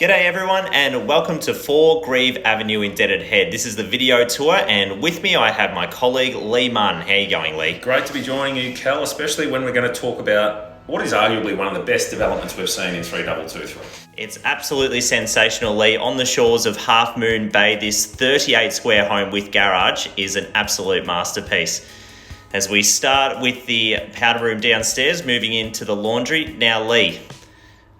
G'day everyone and welcome to 4 Grieve Avenue in Deaded Head. This is the video tour and with me I have my colleague Lee Martin. How are you going, Lee? Great to be joining you, Cal, especially when we're going to talk about what is arguably one of the best developments we've seen in 3223. It's absolutely sensational, Lee. On the shores of Half Moon Bay, this 38 square home with garage is an absolute masterpiece. As we start with the powder room downstairs, moving into the laundry. Now, Lee,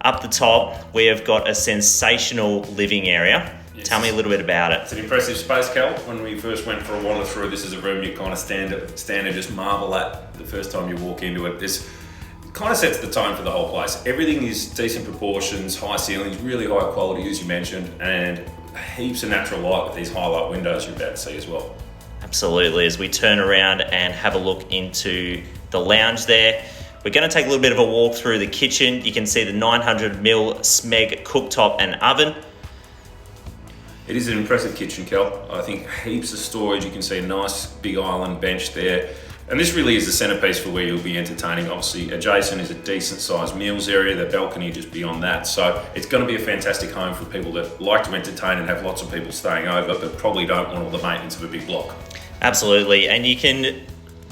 up the top, we have got a sensational living area. Yes. Tell me a little bit about it. It's an impressive space, Cal. When we first went for a wander through, this is a room you kind of stand and just marvel at the first time you walk into it. This kind of sets the tone for the whole place. Everything is decent proportions, high ceilings, really high quality, as you mentioned, and heaps of natural light with these highlight windows you're about to see as well. Absolutely. As we turn around and have a look into the lounge there, we're going to take a little bit of a walk through the kitchen. You can see the 900mm Smeg cooktop and oven. It is an impressive kitchen, Kel. I think heaps of storage. You can see a nice big island bench there. And this really is the centerpiece for where you'll be entertaining. Obviously, adjacent is a decent sized meals area, the balcony just beyond that. So it's going to be a fantastic home for people that like to entertain and have lots of people staying over, but probably don't want all the maintenance of a big block. Absolutely. And you can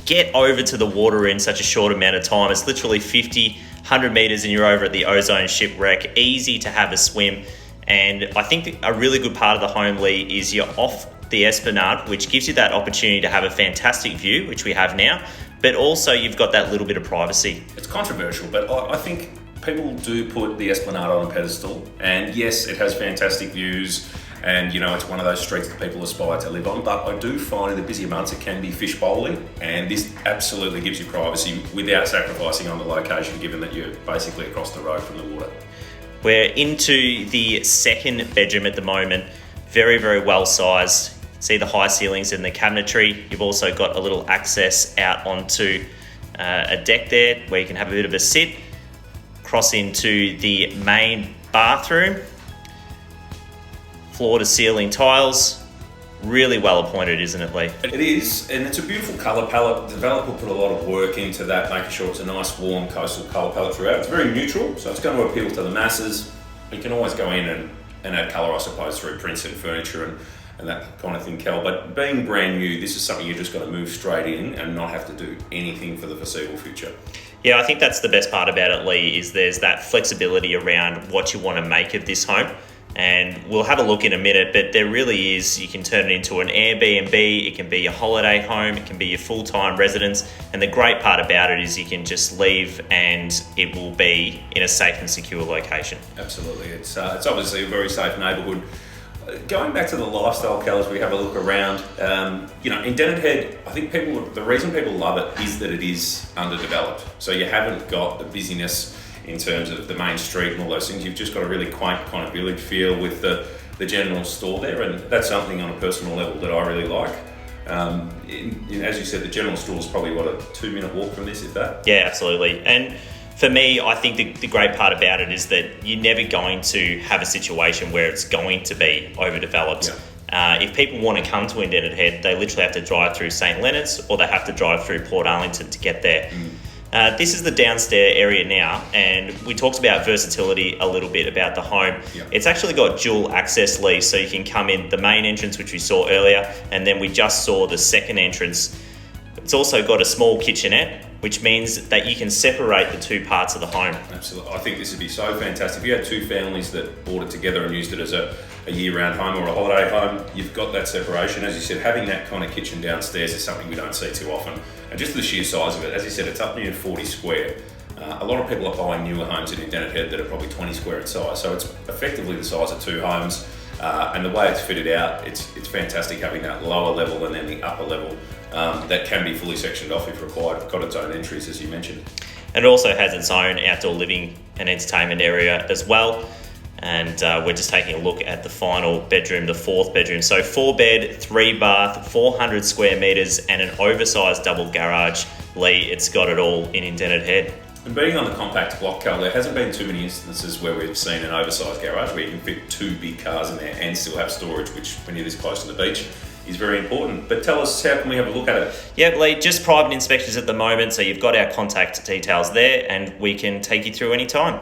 get over to the water in such a short amount of time. It's literally 50, 100 meters and you're over at the Ozone shipwreck. Easy to have a swim. And I think a really good part of the home, Lee, is you're off the esplanade, which gives you that opportunity to have a fantastic view, which we have now, but also you've got that little bit of privacy. It's controversial, but I think people do put the esplanade on a pedestal. And yes, it has fantastic views. And you know, it's one of those streets that people aspire to live on, but I do find in the busier months it can be fishbowling, and this absolutely gives you privacy without sacrificing on the location, given that you're basically across the road from the water. We're into the second bedroom at the moment. Very, very well sized. See the high ceilings and the cabinetry. You've also got a little access out onto a deck there where you can have a bit of a sit. Cross into the main bathroom. Floor to ceiling tiles, really well appointed, isn't it, Lee? It is, and it's a beautiful colour palette. The developer put a lot of work into that, making sure it's a nice, warm, coastal colour palette throughout. It's very neutral, so it's going to appeal to the masses. You can always go in and add colour, I suppose, through prints and furniture and that kind of thing, Cal. But being brand new, this is something you're just going to move straight in and not have to do anything for the foreseeable future. Yeah, I think that's the best part about it, Lee, is there's that flexibility around what you want to make of this home. And we'll have a look in a minute, but there really is, you can turn it into an Airbnb, it can be your holiday home, it can be your full-time residence. And the great part about it is you can just leave and it will be in a safe and secure location. Absolutely, it's obviously a very safe neighbourhood. Going back to the lifestyle, Cal, as we have a look around, in Deaded Head, I think the reason people love it is that it is underdeveloped. So you haven't got the busyness in terms of the main street and all those things. You've just got a really quaint kind of village feel with the general store there, and that's something on a personal level that I really like. As you said, the general store is probably, a 2-minute walk from this, if that? Yeah, absolutely. And for me, I think the great part about it is that you're never going to have a situation where it's going to be overdeveloped. Yeah. If people want to come to Deaded Head, they literally have to drive through St. Leonard's or they have to drive through Port Arlington to get there. This is the downstairs area now, and we talked about versatility a little bit about the home. Yeah. It's actually got dual access, Lee, so you can come in the main entrance, which we saw earlier, and then we just saw the second entrance. It's also got a small kitchenette, which means that you can separate the two parts of the home. Absolutely. I think this would be so fantastic. If you had two families that bought it together and used it as a year-round home or a holiday home, you've got that separation. As you said, having that kind of kitchen downstairs is something we don't see too often. And just the sheer size of it, as you said, it's up near 40 square. A lot of people are buying newer homes in Deaded Head that are probably 20 square in size. So it's effectively the size of two homes. And the way it's fitted out, it's fantastic having that lower level and then the upper level that can be fully sectioned off if required. It's got its own entries, as you mentioned. And it also has its own outdoor living and entertainment area as well. And we're just taking a look at the final bedroom, the fourth bedroom. So 4-bed, 3-bath, 400 square meters and an oversized double garage. Lee, it's got it all in Deaded Head. And being on the compact block, Cal, there hasn't been too many instances where we've seen an oversized garage where you can fit 2 big cars in there and still have storage, which when you're this close to the beach is very important. But tell us, how can we have a look at it? Yeah, Lee, just private inspections at the moment. So you've got our contact details there and we can take you through any time.